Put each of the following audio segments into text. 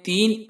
3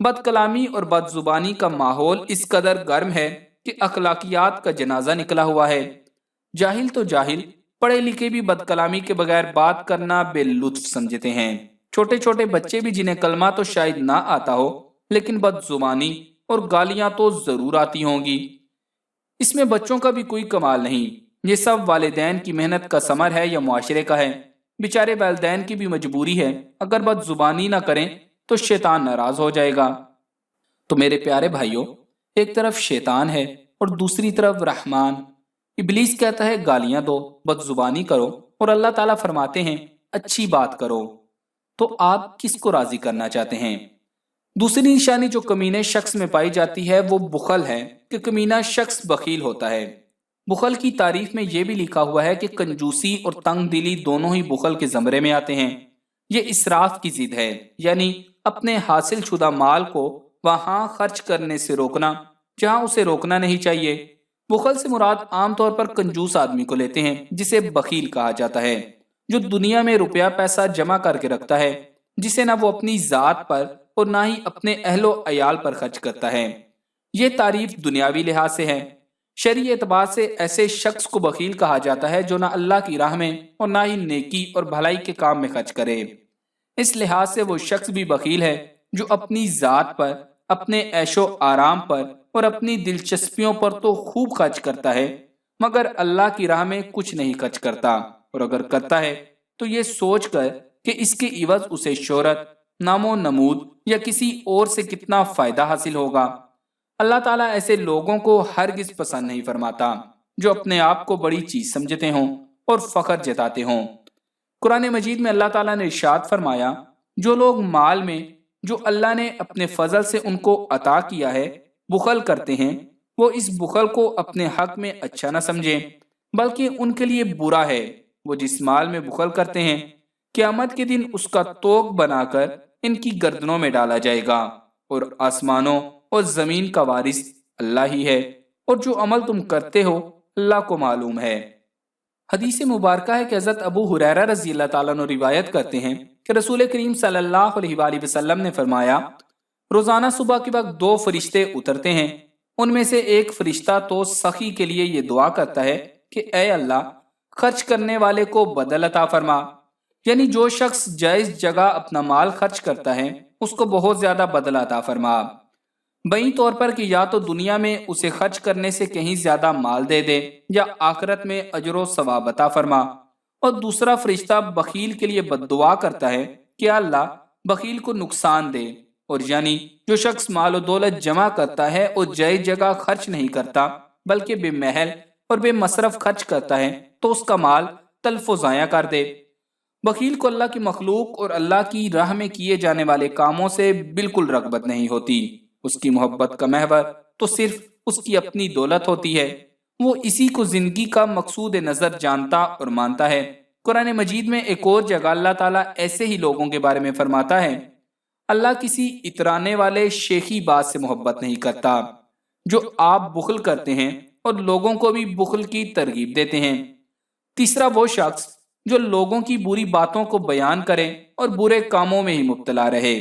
بد کلامی اور بد زبانی کا ماحول اس قدر گرم ہے کہ اخلاقیات کا جنازہ نکلا ہوا ہے۔ جاہل تو جاہل، پڑھے لکھے بھی بد کلامی کے بغیر بات کرنا بے لطف سمجھتے ہیں۔ چھوٹے چھوٹے بچے بھی جنہیں کلمہ تو شاید نہ آتا ہو، لیکن بد زبانی اور گالیاں تو ضرور آتی ہوں گی۔ اس میں بچوں کا بھی کوئی کمال نہیں، یہ سب والدین کی محنت کا ثمر ہے یا معاشرے کا ہے۔ بیچارے والدین کی بھی مجبوری ہے، اگر بد زبانی نہ کریں تو شیطان ناراض ہو جائے گا۔ تو میرے پیارے بھائیوں، ایک طرف شیطان ہے اور دوسری طرف رحمان۔ ابلیس کہتا ہے گالیاں دو، بد زبانی کرو، اور اللہ تعالیٰ فرماتے ہیں اچھی بات کرو۔ تو آپ کس کو راضی کرنا چاہتے ہیں؟ دوسری نشانی جو کمینے شخص میں پائی جاتی ہے وہ بخل ہے کہ کمینہ شخص بخیل ہوتا ہے۔ بخل کی تعریف میں یہ بھی لکھا ہوا ہے کہ کنجوسی اور تنگ دلی دونوں ہی بخل کے زمرے میں آتے ہیں۔ یہ اسراف کی ضد ہے، یعنی اپنے حاصل شدہ مال کو وہاں خرچ کرنے سے روکنا جہاں اسے روکنا نہیں چاہیے۔ بخل سے مراد عام طور پر کنجوس آدمی کو لیتے ہیں، جسے بخیل کہا جاتا ہے، جو دنیا میں روپیہ پیسہ جمع کر کے رکھتا ہے، جسے نہ وہ اپنی ذات پر اور نہ ہی اپنے اہل و عیال پر خرچ کرتا ہے۔ یہ تعریف دنیاوی لحاظ سے ہے۔ شرعی اعتبار سے ایسے شخص کو بخیل کہا جاتا ہے جو نہ اللہ کی راہ میں اور نہ ہی نیکی اور بھلائی کے کام میں خرچ کرے۔ اس لحاظ سے وہ شخص بھی بخیل ہے جو اپنی ذات پر، اپنے عیش و آرام پر اور اپنی دلچسپیوں پر تو خوب خرچ کرتا ہے، مگر اللہ کی راہ میں کچھ نہیں خرچ کرتا، اور اگر کرتا ہے تو یہ سوچ کر کہ اس کے عوض اسے شہرت، نام و نمود یا کسی اور سے کتنا فائدہ حاصل ہوگا۔ اللہ تعالیٰ ایسے لوگوں کو ہرگز پسند نہیں فرماتا جو اپنے آپ کو بڑی چیز سمجھتے ہوں اور فخر جتاتے ہوں۔ قرآن مجید میں اللہ تعالیٰ نے ارشاد فرمایا، جو لوگ مال میں جو اللہ نے اپنے فضل سے ان کو عطا کیا ہے بخل کرتے ہیں، وہ اس بخل کو اپنے حق میں اچھا نہ سمجھیں، بلکہ ان کے لیے برا ہے۔ وہ جس مال میں بخل کرتے ہیں، قیامت کے دن اس کا توق بنا کر ان کی گردنوں میں ڈالا جائے گا، اور آسمانوں اور زمین کا وارث اللہ ہی ہے، اور جو عمل تم کرتے ہو اللہ کو معلوم ہے۔ حدیث مبارکہ ہے کہ حضرت ابو ہریرہ رضی اللہ تعالیٰ عنہ روایت کرتے ہیں کہ رسول کریم صلی اللہ علیہ وآلہ وسلم نے فرمایا، روزانہ صبح کے وقت دو فرشتے اترتے ہیں، ان میں سے ایک فرشتہ تو سخی کے لیے یہ دعا کرتا ہے کہ اے اللہ، خرچ کرنے والے کو بدل عطا فرما، یعنی جو شخص جائز جگہ اپنا مال خرچ کرتا ہے اس کو بہت زیادہ بدلہ عطا فرما، بئی طور پر کہ یا تو دنیا میں اسے خرچ کرنے سے کہیں زیادہ مال دے دے یا آخرت میں اجر و ثواب عطا فرما۔ اور دوسرا فرشتہ بخیل کے لیے بد دعا کرتا ہے کہ اللہ بخیل کو نقصان دے، اور یعنی جو شخص مال و دولت جمع کرتا ہے اور جائز جگہ خرچ نہیں کرتا بلکہ بے محل اور بے مصرف خرچ کرتا ہے تو اس کا مال تلف و ضائع کر دے۔ بخیل کو اللہ کی مخلوق اور اللہ کی راہ میں کیے جانے والے کاموں سے بالکل رغبت نہیں ہوتی، اس کی محبت کا محور تو صرف اس کی اپنی دولت ہوتی ہے، وہ اسی کو زندگی کا مقصود نظر جانتا اور مانتا ہے۔ قرآن مجید میں ایک اور جگہ اللہ تعالیٰ ایسے ہی لوگوں کے بارے میں فرماتا ہے، اللہ کسی اترانے والے شیخی بات سے محبت نہیں کرتا۔ جو آپ بخل کرتے ہیں اور لوگوں کو بھی بخل کی ترغیب دیتے ہیں۔ تیسرا وہ شخص جو لوگوں کی بری باتوں کو بیان کرے اور برے کاموں میں ہی مبتلا رہے۔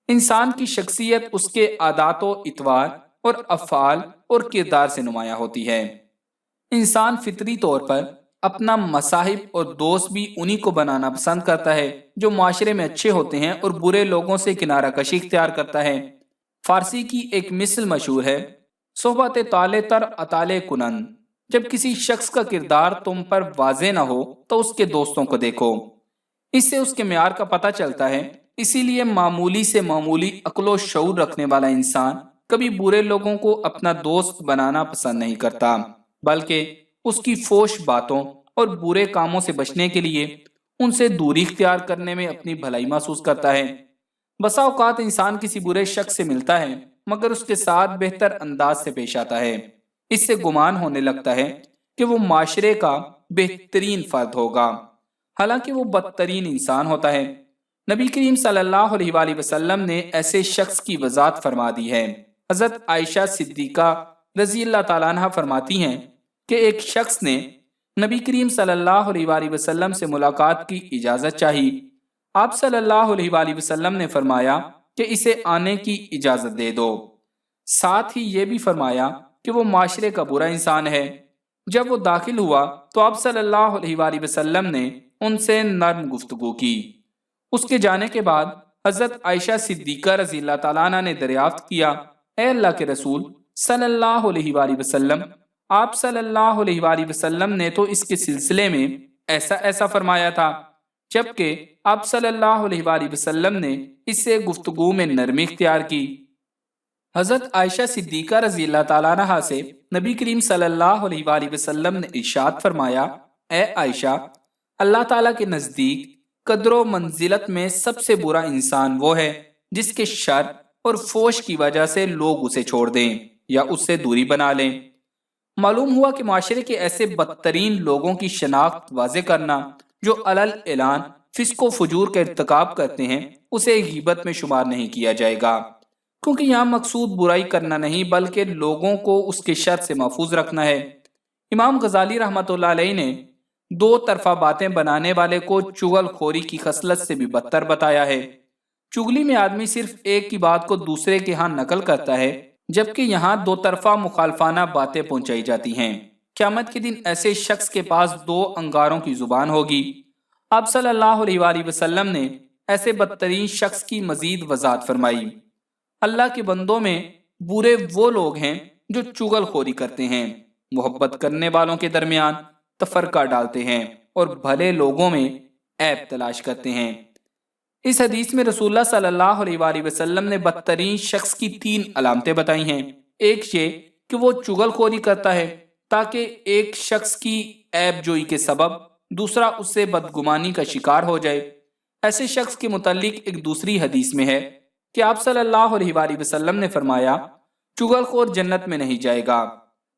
انسان کی شخصیت اس کے عادات و اطوار اور افعال اور کردار سے نمایاں ہوتی ہے۔ انسان فطری طور پر اپنا مصاحب اور دوست بھی انہی کو بنانا پسند کرتا ہے جو معاشرے میں اچھے ہوتے ہیں اور برے لوگوں سے کنارہ کشی اختیار کرتا ہے۔ فارسی کی ایک مثل مشہور ہے، صحبت طالع تر اطالع کنند۔ جب کسی شخص کا کردار تم پر واضح نہ ہو تو اس کے دوستوں کو دیکھو، اس سے اس کے معیار کا پتہ چلتا ہے۔ اسی لیے معمولی سے معمولی عقل و شعور رکھنے والا انسان کبھی برے لوگوں کو اپنا دوست بنانا پسند نہیں کرتا، بلکہ اس کی فوش باتوں اور برے کاموں سے بچنے کے لیے ان سے دوری اختیار کرنے میں اپنی بھلائی محسوس کرتا ہے۔ بسا اوقات انسان کسی برے شخص سے ملتا ہے مگر اس کے ساتھ بہتر انداز سے پیش آتا ہے، اس سے گمان ہونے لگتا ہے کہ وہ معاشرے کا بہترین فرد ہوگا، حالانکہ وہ بدترین انسان ہوتا ہے۔ نبی کریم صلی اللہ علیہ وآلہ وسلم نے ایسے شخص کی وضاحت فرما دی ہے۔ حضرت عائشہ صدیقہ رضی اللہ تعالیٰ عنہ فرماتی ہیں کہ ایک شخص نے نبی کریم صلی اللہ علیہ وآلہ وسلم سے ملاقات کی اجازت چاہی۔ آپ صلی اللہ علیہ وآلہ وسلم نے فرمایا، کہ اسے آنے کی اجازت دے دو۔ ساتھ ہی یہ بھی فرمایا کہ وہ معاشرے کا برا انسان ہے۔ جب وہ داخل ہوا تو آپ صلی اللہ علیہ وآلہ وسلم نے ان سے نرم گفتگو کی۔ اس کے جانے کے بعد حضرت عائشہ صدیقہ رضی اللہ تعالیٰ عنہ نے دریافت کیا، اے اللہ کے رسول صلی اللہ علیہ وآلہ وسلم، آپ صلی اللہ علیہ وآلہ وسلم نے تو اس کے سلسلے میں ایسا ایسا فرمایا تھا، جبکہ آپ صلی اللہ علیہ وآلہ وسلم نے اس سے گفتگو میں نرمی اختیار کی۔ حضرت عائشہ صدیقہ رضی اللہ تعالیٰ عنہا سے نبی کریم صلی اللہ علیہ وآلہ وسلم نے ارشاد فرمایا، اے عائشہ، اللہ تعالیٰ کے نزدیک قدر و منزلت میں سب سے برا انسان وہ ہے جس کے شر اور فوش کی وجہ سے لوگ اسے چھوڑ دیں یا اس سے دوری بنا لیں۔ معلوم ہوا کہ معاشرے کے ایسے بدترین لوگوں کی شناخت واضح کرنا جو علل اعلان فسق و فجور کا ارتکاب کرتے ہیں اسے غیبت میں شمار نہیں کیا جائے گا، کیونکہ یہاں مقصود برائی کرنا نہیں بلکہ لوگوں کو اس کے شر سے محفوظ رکھنا ہے۔ امام غزالی رحمۃ اللہ علیہ نے دو طرفہ باتیں بنانے والے کو چغل خوری کی خصلت سے بھی بدتر بتایا ہے۔ چگلی میں آدمی صرف ایک کی بات کو دوسرے کے ہاں نقل کرتا ہے، جبکہ یہاں دو طرفہ مخالفانہ باتیں پہنچائی جاتی ہیں۔ قیامت کے دن ایسے شخص کے پاس دو انگاروں کی زبان ہوگی۔ آپ صلی اللہ علیہ وآلہ وسلم نے ایسے بدترین شخص کی مزید وضاحت فرمائی، اللہ کے بندوں میں برے وہ لوگ ہیں جو چغل خوری کرتے ہیں، محبت کرنے والوں کے درمیان تفرقہ ڈالتے ہیں اور بھلے لوگوں میں عیب تلاش کرتے ہیں۔ اس حدیث میں رسول اللہ صلی اللہ علیہ وآلہ وسلم نے بدترین شخص کی تین علامتیں بتائی ہیں۔ ایک یہ کہ وہ چغل خوری کرتا ہے تاکہ ایک شخص کی عیب جوئی کے سبب دوسرا اس سے بدگمانی کا شکار ہو جائے۔ ایسے شخص کے متعلق ایک دوسری حدیث میں ہے کہ آپ صلی اللہ علیہ وآلہ وسلم نے فرمایا، چغل خور جنت میں نہیں جائے گا۔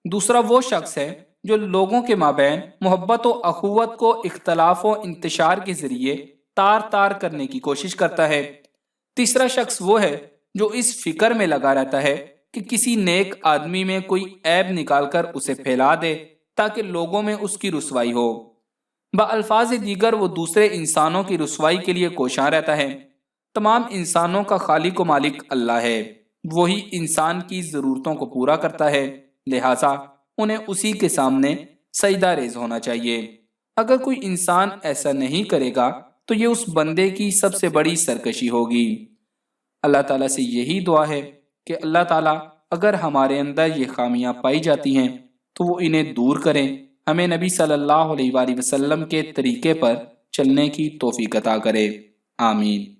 دوسرا وہ شخص ہے جو لوگوں کے مابین محبت و اخوت کو اختلاف و انتشار کے ذریعے تار تار کرنے کی کوشش کرتا ہے۔ تیسرا شخص وہ ہے جو اس فکر میں لگا رہتا ہے کہ کسی نیک آدمی میں کوئی عیب نکال کر اسے پھیلا دے تاکہ لوگوں میں اس کی رسوائی ہو۔ بالفاظ دیگر وہ دوسرے انسانوں کی رسوائی کے لیے کوشاں رہتا ہے۔ تمام انسانوں کا خالق و مالک اللہ ہے، وہی انسان کی ضرورتوں کو پورا کرتا ہے، لہٰذا انہیں اسی کے سامنے سجدہ ریز ہونا چاہیے۔ اگر کوئی انسان ایسا نہیں کرے گا تو یہ اس بندے کی سب سے بڑی سرکشی ہوگی۔ اللہ تعالیٰ سے یہی دعا ہے کہ اللہ تعالیٰ اگر ہمارے اندر یہ خامیاں پائی جاتی ہیں تو وہ انہیں دور کریں، ہمیں نبی صلی اللہ علیہ وآلہ وسلم کے طریقے پر چلنے کی توفیق عطا کرے، آمین۔